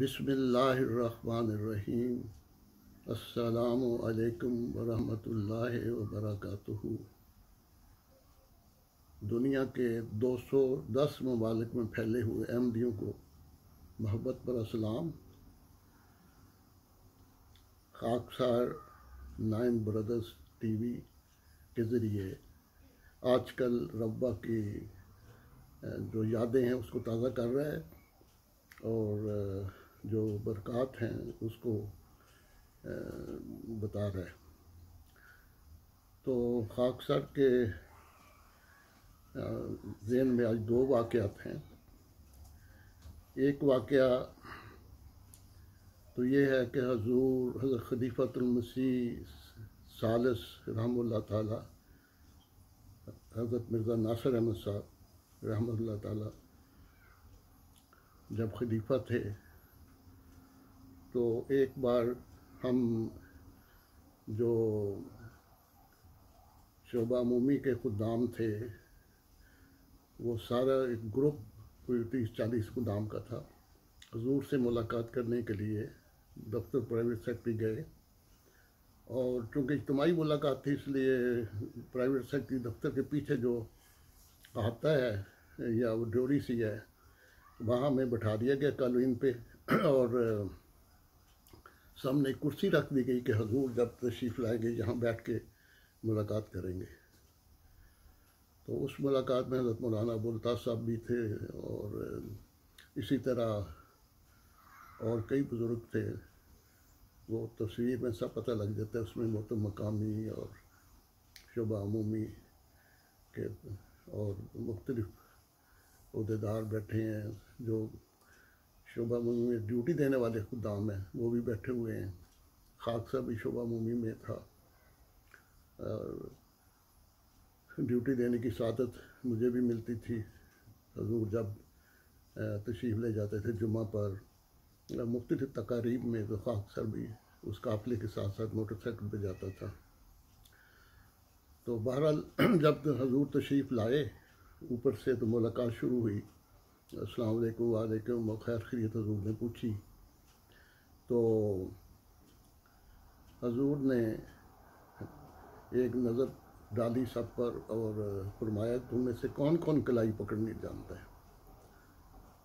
بسم اللہ الرحمن الرحیم۔ السلام علیکم ورحمۃ اللہ وبرکاتہ۔ دنیا کے 210 ممالک میں پھیلے ہوئے احمدیوں کو محبت پر اسلام۔ خاکسار 9 بردرز ٹی وی کے ذریعے آج کل ربہ کی جو یادیں ہیں اس کو تازہ کر رہا ہے اور جو برکات ہیں اس کو بتا رہا ہے۔ تو خاکسار کے ذہن میں آج 2 واقعات ہیں۔ ایک واقعہ تو یہ ہے کہ حضرت خلیفۃ المسیح ثالث رحمہ اللہ تعالی، حضرت مرزا ناصر احمد صاحب رحمہ اللہ تعالی جب خلیفہ تھے تو ایک بار ہم جو شعبہ عمومی کے خدام تھے وہ سارا ایک گروپ کوئی 30-40 خدام کا تھا، حضور سے ملاقات کرنے کے لیے دفتر پرائیویٹ سیکٹری گئے، اور چونکہ اجتماعی ملاقات تھی اس لیے پرائیویٹ سیکٹری دفتر کے پیچھے جو آتا ہے یا وہ ڈیوری سی ہے وہاں ہمیں بٹھا دیا گیا کالوین پہ، اور سامنے ایک کرسی رکھ دی گئی کہ حضور جب تشریف لائیں گے یہاں بیٹھ کے ملاقات کریں گے۔ تو اس ملاقات میں حضرت مولانا ابو الطاف صاحب بھی تھے، اور اسی طرح اور کئی بزرگ تھے۔ وہ تصویر میں سب پتہ لگ جاتا ہے، اس میں محترم مقامی اور شعبہ عمومی کے اور مختلف عہدیدار بیٹھے ہیں، جو شعبہ عمومی میں ڈیوٹی دینے والے خدام ہیں وہ بھی بیٹھے ہوئے ہیں۔ خاکسار بھی شعبہ عمومی میں تھا، ڈیوٹی دینے کی سعادت مجھے بھی ملتی تھی۔ حضور جب تشریف لے جاتے تھے جمعہ پر مختلف تقاریب میں تو خاکسار بھی اس قافلے کے ساتھ ساتھ موٹر سائیکل پہ جاتا تھا۔ تو بہرحال جب حضور تشریف لائے اوپر سے تو ملاقات شروع ہوئی، السلام علیکم وعلیکم خیر خیریت حضور نے پوچھی، تو حضور نے ایک نظر ڈالی سب پر اور فرمایا تم میں سے کون کون کلائی پکڑنی جانتا ہے؟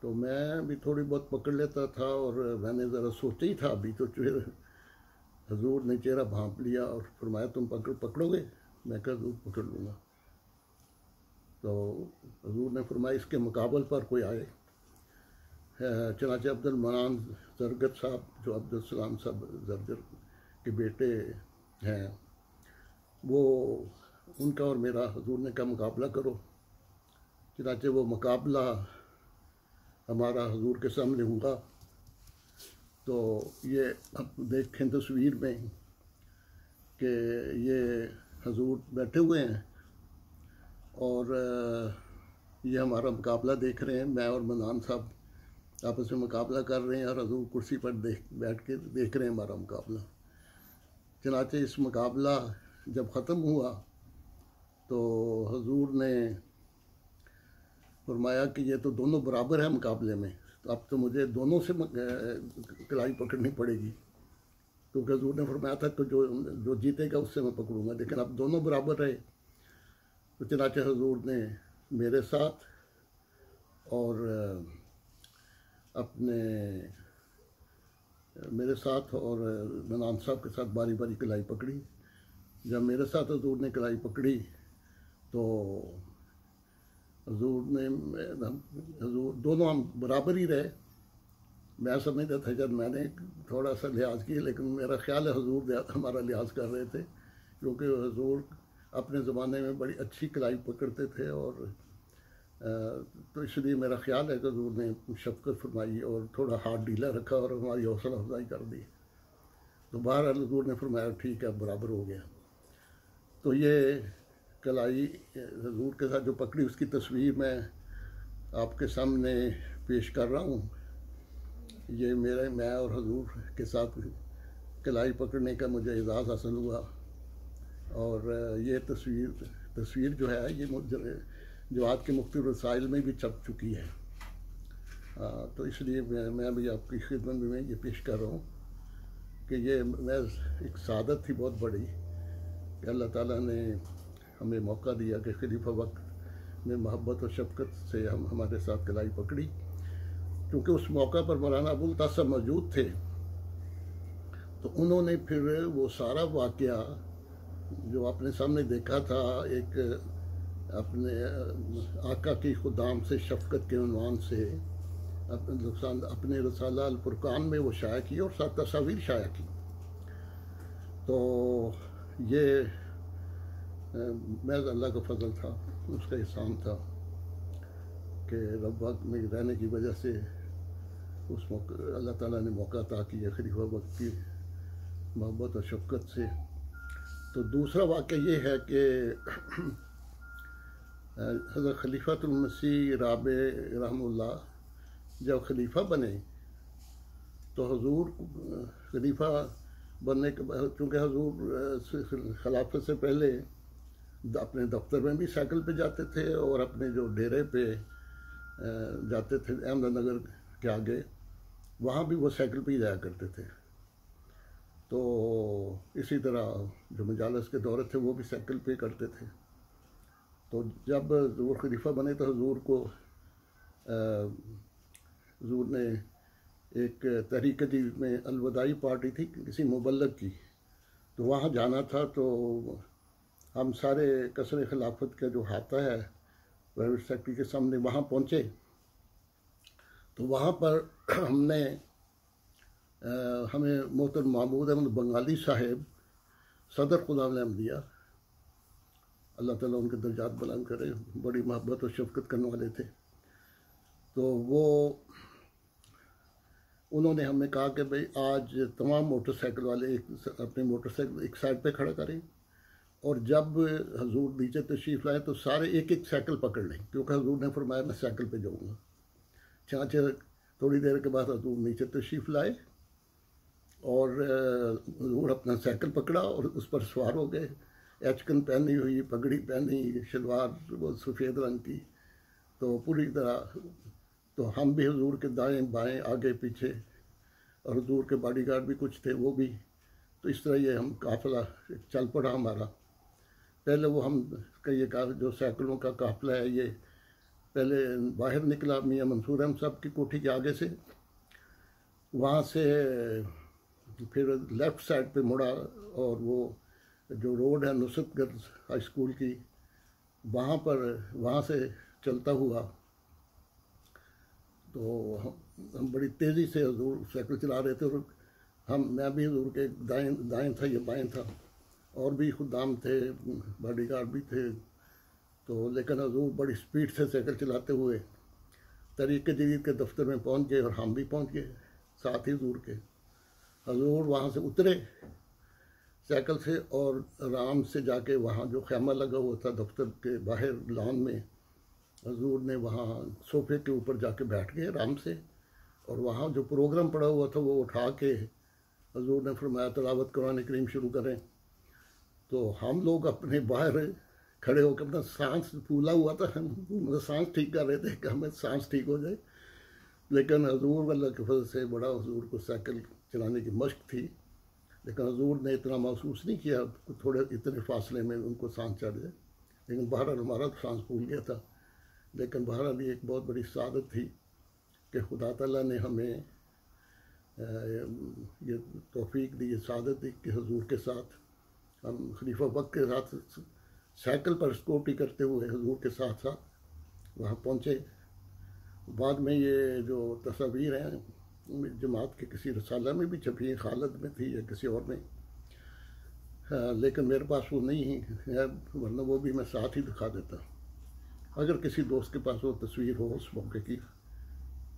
تو میں بھی تھوڑی بہت پکڑ لیتا تھا، اور میں نے ذرا سوچا ہی تھا ابھی تو حضور نے چہرہ بھانپ لیا اور فرمایا تم پکڑو گے؟ میں کہا حضور پکڑ لوں گا۔ تو حضور نے فرمایا اس کے مقابل پر کوئی آئے۔ چنانچہ عبد المنان زرگر صاحب جو عبدالسلام صاحب زرگر کے بیٹے ہیں، وہ ان کا اور میرا حضور نے کہا مقابلہ کرو۔ چنانچہ وہ مقابلہ ہمارا حضور کے سامنے ہوا۔ تو یہ اب دیکھیں تصویر میں کہ یہ حضور بیٹھے ہوئے ہیں اور یہ ہمارا مقابلہ دیکھ رہے ہیں، میں اور منان صاحب آپس میں مقابلہ کر رہے ہیں، اور حضور کرسی پر بیٹھ کے دیکھ رہے ہیں ہمارا مقابلہ۔ چنانچہ اس مقابلہ جب ختم ہوا تو حضور نے فرمایا کہ یہ تو دونوں برابر ہیں مقابلے میں، تو اب تو مجھے دونوں سے کلائی پکڑنی پڑے گی، کیونکہ حضور نے فرمایا تھا کہ جو جیتے گا اس سے میں پکڑوں گا، لیکن اب دونوں برابر رہے۔ تو چنانچہ حضور نے میرے ساتھ اور منان صاحب کے ساتھ باری باری کلائی پکڑی۔ جب میرے ساتھ حضور نے کلائی پکڑی تو حضور دونوں ہم برابر ہی رہے۔ میں سمجھتا تھا جب میں نے تھوڑا سا لحاظ کیا، لیکن میرا خیال ہے حضور ہمارا لحاظ کر رہے تھے، کیونکہ حضور اپنے زمانے میں بڑی اچھی کلائی پکڑتے تھے، اور تو اس لیے میرا خیال ہے کہ حضور نے شفقت فرمائی اور تھوڑا ہاتھ ڈھیلا رکھا اور ہماری حوصلہ افزائی کر دی۔ تو بہرحال حضور نے فرمایا ٹھیک ہے برابر ہو گیا۔ تو یہ کلائی حضور کے ساتھ جو پکڑی اس کی تصویر میں آپ کے سامنے پیش کر رہا ہوں۔ یہ میں اور حضور کے ساتھ کلائی پکڑنے کا مجھے اعزاز حاصل ہوا، اور یہ تصویر جو ہے یہ جو آج کے مختلف رسائل میں بھی چھپ چکی ہے۔ ہاں، تو اس لیے میں بھی آپ کی خدمت میں یہ پیش کر رہا ہوں کہ یہ میں ایک سعادت تھی بہت بڑی کہ اللہ تعالیٰ نے ہمیں موقع دیا کہ خلیفہ وقت میں محبت و شفقت سے ہمارے ساتھ کلائی پکڑی. کیونکہ اس موقع پر مولانا ابوالقاسم موجود تھے تو انہوں نے پھر وہ سارا واقعہ جو اپنے سامنے دیکھا تھا، ایک اپنے آقا کی خدام سے شفقت کے عنوان سے اپنے رسالہ الفرقان میں وہ شائع کی اور ساتھ تصاویر شائع کی. تو یہ محض اللہ کا فضل تھا، اس کا احسان تھا کہ رب وقت میں رہنے کی وجہ سے اس موقع اللہ تعالیٰ نے موقع عطا کیا خلیفہ وقت کی محبت اور شفقت سے. تو دوسرا واقعہ یہ ہے کہ حضرت خلیفۃ المسیح رابع رحمہ اللہ جب خلیفہ بنے تو حضور خلیفہ بننے کے بعد، چونکہ حضور خلافت سے پہلے اپنے دفتر میں بھی سائیکل پہ جاتے تھے اور اپنے جو ڈیرے پہ جاتے تھے احمد نگر کے آگے، وہاں بھی وہ سائیکل پہ ہی جایا کرتے تھے. تو اسی طرح جو مجالس کے دورے تھے وہ بھی سائیکل پہ کرتے تھے. تو جب حضور خلیفہ بنے تو حضور نے ایک تحریک جدید میں الوداعی پارٹی تھی کسی مبلغ کی، تو وہاں جانا تھا. تو ہم سارے قصر خلافت کا جو احاطہ ہے پرائیویٹ سیکٹری کے سامنے وہاں پہنچے. تو وہاں پر ہمیں محترم محمود احمد بنگالی صاحب صدر خدام احمدیہ، اللہ تعالیٰ ان کے درجات بلند کرے، بڑی محبت اور شفقت کرنے والے تھے. تو انہوں نے ہمیں کہا کہ بھئی آج تمام موٹر سائیکل والے اپنے موٹر سائیکل ایک سائڈ پہ کھڑا کریں، اور جب حضور نیچے تشریف لائے تو سارے ایک ایک سائیکل پکڑ لیں، کیونکہ حضور نے فرمایا میں سائیکل پہ جاؤں گا. چانچہ تھوڑی دیر کے بعد حضور نیچے تشریف لائے اور حضور اپنا سائیکل پکڑا اور اس پر سوار ہو گئے. ایچکن پہنی ہوئی، پگڑی پہنی، شلوار وہ سفید رنگ کی، تو پوری طرح. تو ہم بھی حضور کے دائیں بائیں آگے پیچھے، اور حضور کے باڈی گارڈ بھی کچھ تھے وہ بھی. تو اس طرح یہ ہم قافلہ چل پڑا ہمارا. پہلے وہ ہم کا یہ جو سائیکلوں کا قافلہ ہے یہ پہلے باہر نکلا میاں منصور احمد صاحب کی کوٹھی کے آگے سے، وہاں سے پھر لیفٹ سائڈ پہ مڑا اور وہ جو روڈ ہے نصرت گنج ہائی اسکول کی وہاں سے چلتا ہوا. تو ہم بڑی تیزی سے حضور سائیکل چلا رہے تھے، اور میں بھی حضور کے دائیں تھا، یہ بائیں تھا، اور بھی خدام تھے، باڈی گارڈ بھی تھے. تو لیکن حضور بڑی سپیڈ سے سائیکل چلاتے ہوئے تحریک جدید کے دفتر میں پہنچ گئے، اور ہم بھی پہنچ گئے ساتھ ہی حضور کے. حضور وہاں سے اترے سائیکل سے اور آرام سے جا کے وہاں جو خیمہ لگا ہوا تھا دفتر کے باہر لان میں، حضور نے وہاں صوفے کے اوپر جا کے بیٹھ گئے آرام سے. اور وہاں جو پروگرام پڑا ہوا تھا وہ اٹھا کے حضور نے فرمایا تلاوت قرآن کریم شروع کریں. تو ہم لوگ اپنے باہر کھڑے ہو کے اپنا سانس پھولا ہوا تھا، ہم سانس ٹھیک کر رہے تھے کہ ہمیں سانس ٹھیک ہو جائے. لیکن حضور اللہ کے فضل سے بڑا حضور کو سائیکل چلانے کی مشق تھی، لیکن حضور نے اتنا محسوس نہیں کیا تھوڑے اتنے فاصلے میں ان کو سانس چڑھ جائے. لیکن بہرحال ہمارا سانس پھول گیا تھا. لیکن بہرحال یہ ایک بہت بڑی سعادت تھی کہ خدا تعالیٰ نے ہمیں یہ توفیق دی، یہ سعادت دی کہ حضور کے ساتھ ہم خلیفہ وقت کے ساتھ سائیکل پر اسکوٹی کرتے ہوئے حضور کے ساتھ ساتھ وہاں پہنچے. بعد میں یہ جو تصاویر ہیں جماعت کے کسی رسالہ میں بھی چھپی ہیں، خالد میں تھی یا کسی اور میں، لیکن میرے پاس وہ نہیں ہے، ورنہ وہ بھی میں ساتھ ہی دکھا دیتا. اگر کسی دوست کے پاس وہ تصویر ہو اس موقع کی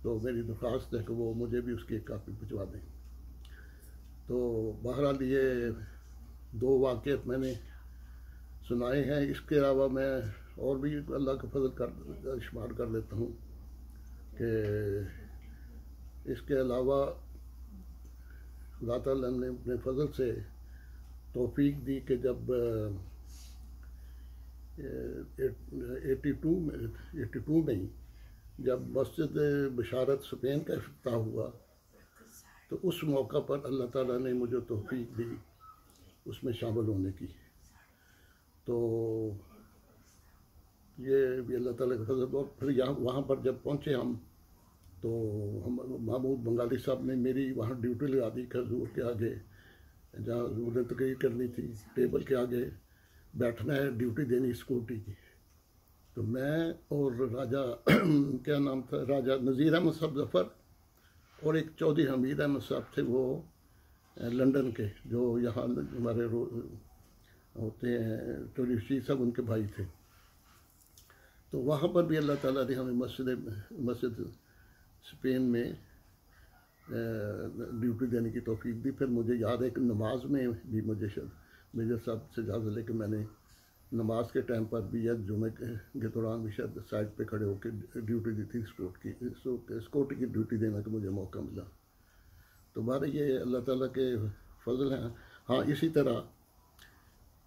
تو میری درخواست ہے کہ وہ مجھے بھی اس کی ایک کاپی بھجوا دیں. تو بہرحال یہ دو واقعات میں نے سنائے ہیں. اس کے علاوہ میں اور بھی اللہ کا فضل شمار کر لیتا ہوں کہ اس کے علاوہ اللہ تعالیٰ نے اپنے فضل سے توفیق دی کہ جب 82 میں جب مسجد بشارت اسپین کا افتتاح ہوا تو اس موقع پر اللہ تعالیٰ نے مجھے توفیق دی اس میں شامل ہونے کی. تو یہ بھی اللہ تعالیٰ کا فضل. اور پھر یہاں وہاں پر جب پہنچے ہم تو ہم محمود بنگالی صاحب نے میری وہاں ڈیوٹی لگا دی کہ حضور کے آگے جہاں حضور نے تقریر کرنی تھی ٹیبل کے آگے بیٹھنا ہے, ڈیوٹی دینی سیکورٹی کی. تو میں اور راجہ کیا نام تھا, راجہ نذیر احمد صاحب ظفر اور ایک چودھری حمید احمد صاحب تھے, وہ لنڈن کے, جو یہاں ہمارے ہوتے ہیں چودھری رشید صاحب ان کے بھائی تھے. تو وہاں پر بھی اللہ تعالیٰ نے ہمیں مسجد اسپین میں ڈیوٹی دینے کی توفیق دی. پھر مجھے یاد ہے کہ نماز میں بھی مجھے میجر صاحب سے اجازت لے کے میں نے نماز کے ٹائم پر بھی یا جمعے کے دوران بھی شاید سائڈ پہ کھڑے ہو کے ڈیوٹی دی تھی اسکورٹ کی ڈیوٹی دینے کا مجھے موقع ملا. تو بارے یہ اللہ تعالیٰ کے فضل ہیں. ہاں اسی طرح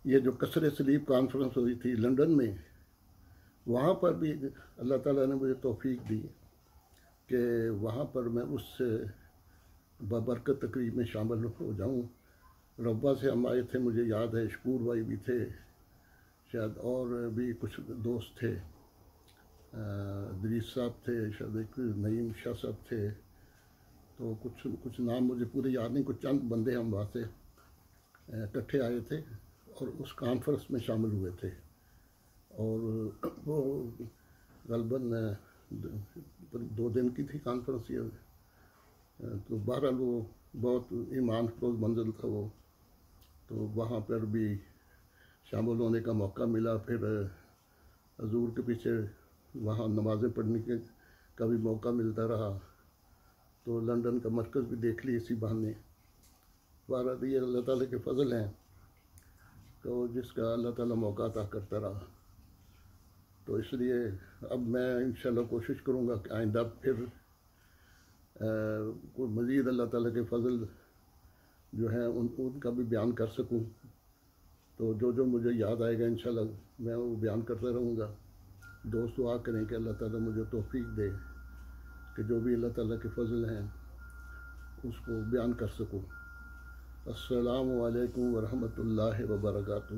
یہ جو کثر صلیب کانفرنس ہوئی تھی لنڈن میں, وہاں پر بھی اللہ تعالیٰ نے مجھے توفیق دی کہ وہاں پر میں اس بابرکت تقریب میں شامل ہو جاؤں. ربا سے ہم آئے تھے, مجھے یاد ہے شکور بھائی بھی تھے شاید, اور بھی کچھ دوست تھے, دریس صاحب تھے شاید, ایک نعیم شاہ صاحب تھے. تو کچھ نام مجھے پورے یاد نہیں, کچھ چند بندے ہم وہاں سے اکٹھے آئے تھے اور اس کانفرنس میں شامل ہوئے تھے. اور وہ غالباً 2 دن کی تھی کانفرنس یہ. تو بہرحال وہ بہت ایمان فروز منزل تھا وہ. تو وہاں پر بھی شامل ہونے کا موقع ملا. پھر حضور کے پیچھے وہاں نمازیں پڑھنے کا بھی موقع ملتا رہا. تو لنڈن کا مرکز بھی دیکھ لی اسی بہانے. بہرحال یہ اللہ تعالیٰ کے فضل ہیں تو جس کا اللہ تعالیٰ موقع عطا کرتا رہا. تو اس لیے اب میں انشاءاللہ کوشش کروں گا کہ آئندہ پھر کوئی مزید اللہ تعالیٰ کے فضل جو ہیں ان کا بھی بیان کر سکوں. تو جو مجھے یاد آئے گا انشاءاللہ میں وہ بیان کرتا رہوں گا. دوست دعا کریں کہ اللہ تعالیٰ مجھے توفیق دے کہ جو بھی اللہ تعالیٰ کے فضل ہیں اس کو بیان کر سکوں. السلام علیکم ورحمۃ اللہ وبرکاتہ.